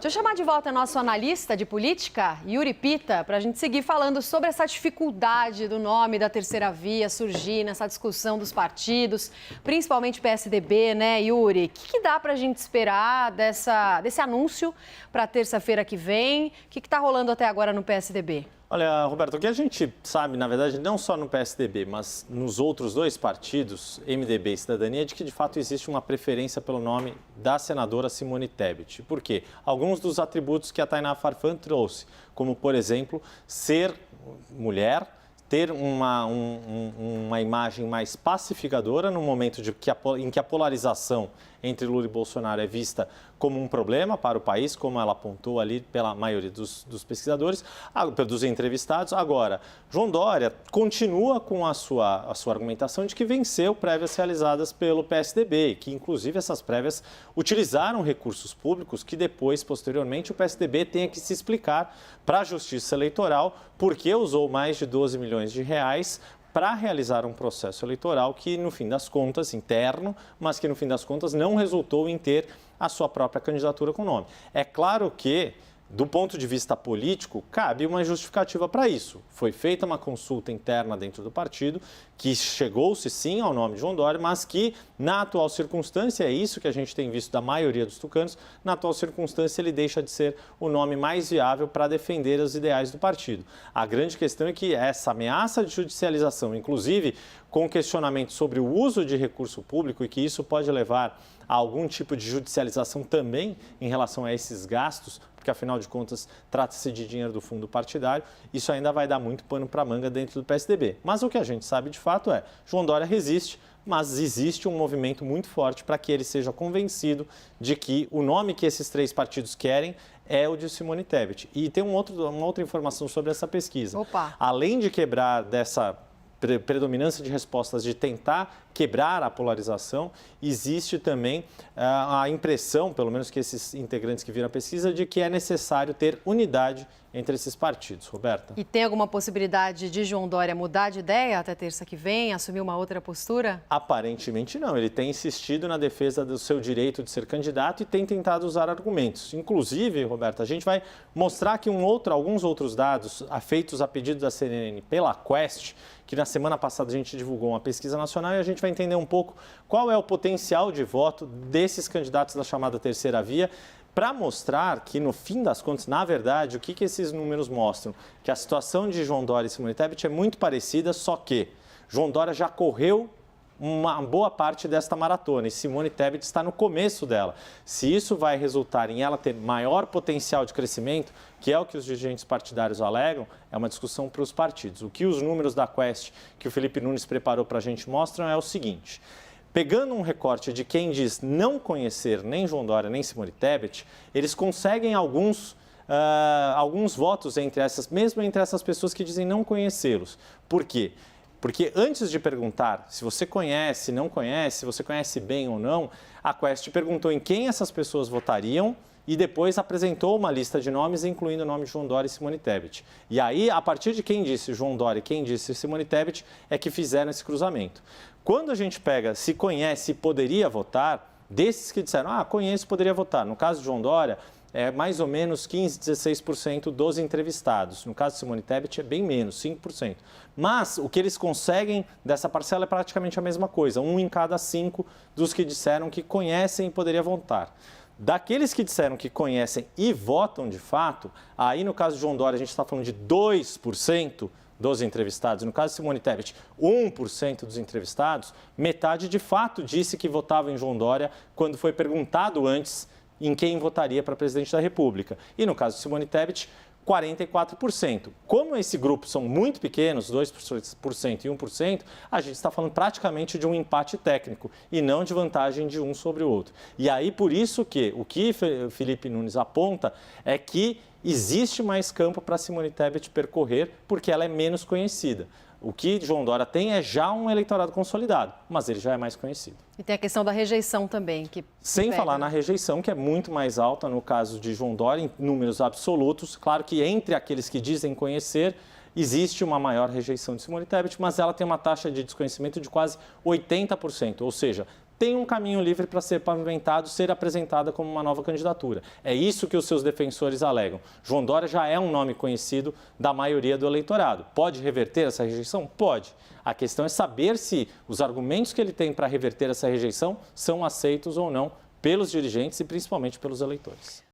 Deixa eu chamar de volta nosso analista de política, Yuri Pita, para a gente seguir falando sobre essa dificuldade do nome da terceira via surgir nessa discussão dos partidos, principalmente PSDB, né, Yuri? O que dá para a gente esperar desse anúncio para terça-feira que vem? O que está rolando até agora no PSDB? Olha, Roberto, o que a gente sabe, na verdade, não só no PSDB, mas nos outros dois partidos, MDB e Cidadania, é de que, de fato, existe uma preferência pelo nome da senadora Simone Tebet. Por quê? Alguns dos atributos que a Tainá Farfan trouxe, como, por exemplo, ser mulher, ter uma imagem mais pacificadora no momento em que a polarização entre Lula e Bolsonaro é vista como um problema para o país, como ela apontou ali pela maioria dos pesquisadores, dos entrevistados. Agora, João Dória continua com a sua argumentação de que venceu prévias realizadas pelo PSDB, que inclusive essas prévias utilizaram recursos públicos que depois, posteriormente, o PSDB tenha que se explicar para a Justiça Eleitoral porque usou mais de 12 milhões de reais para realizar um processo eleitoral que, no fim das contas, interno, mas que, no fim das contas, não resultou em ter a sua própria candidatura com nome. É claro que, do ponto de vista político, cabe uma justificativa para isso. Foi feita uma consulta interna dentro do partido, que chegou-se sim ao nome de João Dória, mas que, na atual circunstância, é isso que a gente tem visto da maioria dos tucanos, na atual circunstância ele deixa de ser o nome mais viável para defender os ideais do partido. A grande questão é que essa ameaça de judicialização, inclusive com questionamento sobre o uso de recurso público e que isso pode levar a algum tipo de judicialização também em relação a esses gastos, porque afinal de contas trata-se de dinheiro do fundo partidário, isso ainda vai dar muito pano para manga dentro do PSDB. Mas o que a gente sabe de fato é, João Dória resiste, mas existe um movimento muito forte para que ele seja convencido de que o nome que esses três partidos querem é o de Simone Tebet. E tem uma outra informação sobre essa pesquisa. Opa. Além de quebrar dessa predominância de respostas de tentar quebrar a polarização, existe também a impressão, pelo menos que esses integrantes que viram a pesquisa, de que é necessário ter unidade entre esses partidos. Roberta? E tem alguma possibilidade de João Dória mudar de ideia até terça que vem, assumir uma outra postura? Aparentemente não. Ele tem insistido na defesa do seu direito de ser candidato e tem tentado usar argumentos. Inclusive, Roberta, a gente vai mostrar aqui alguns outros dados feitos a pedido da CNN pela Quest, que na semana passada a gente divulgou uma pesquisa nacional e a gente vai entender um pouco qual é o potencial de voto desses candidatos da chamada terceira via, para mostrar que, no fim das contas, na verdade, o que esses números mostram? Que a situação de João Dória e Simone Tebet é muito parecida, só que João Dória já correu uma boa parte desta maratona e Simone Tebet está no começo dela. Se isso vai resultar em ela ter maior potencial de crescimento, que é o que os dirigentes partidários alegam, é uma discussão para os partidos. O que os números da Quest, que o Felipe Nunes preparou para a gente, mostram é o seguinte: pegando um recorte de quem diz não conhecer nem João Dória nem Simone Tebet, eles conseguem alguns votos mesmo entre essas pessoas que dizem não conhecê-los. Por quê? Porque antes de perguntar se você conhece, não conhece, se você conhece bem ou não, a Quest perguntou em quem essas pessoas votariam e depois apresentou uma lista de nomes, incluindo o nome de João Dória e Simone Tebet. E aí, a partir de quem disse João Dória e quem disse Simone Tebet, é que fizeram esse cruzamento. Quando a gente pega se conhece e poderia votar, desses que disseram, conheço e poderia votar, no caso de João Dória, é mais ou menos 15%, 16% dos entrevistados. No caso de Simone Tebet, é bem menos, 5%. Mas o que eles conseguem dessa parcela é praticamente a mesma coisa, 1 em cada 5 dos que disseram que conhecem e poderia votar. Daqueles que disseram que conhecem e votam de fato, aí no caso de João Dória a gente está falando de 2% dos entrevistados. No caso de Simone Tebet, 1% dos entrevistados, metade de fato disse que votava em João Dória quando foi perguntado antes em quem votaria para presidente da República. E no caso de Simone Tebet, 44%. Como esse grupo são muito pequenos, 2% e 1%, a gente está falando praticamente de um empate técnico e não de vantagem de um sobre o outro. E aí, por isso que o que Felipe Nunes aponta é que existe mais campo para Simone Tebet percorrer porque ela é menos conhecida. O que João Dória tem é já um eleitorado consolidado, mas ele já é mais conhecido. E tem a questão da rejeição também. Sem falar na rejeição, que é muito mais alta no caso de João Dória, em números absolutos. Claro que entre aqueles que dizem conhecer, existe uma maior rejeição de Simone Tebet, mas ela tem uma taxa de desconhecimento de quase 80%, ou seja, tem um caminho livre para ser pavimentado, ser apresentada como uma nova candidatura. É isso que os seus defensores alegam. João Dória já é um nome conhecido da maioria do eleitorado. Pode reverter essa rejeição? Pode. A questão é saber se os argumentos que ele tem para reverter essa rejeição são aceitos ou não pelos dirigentes e principalmente pelos eleitores.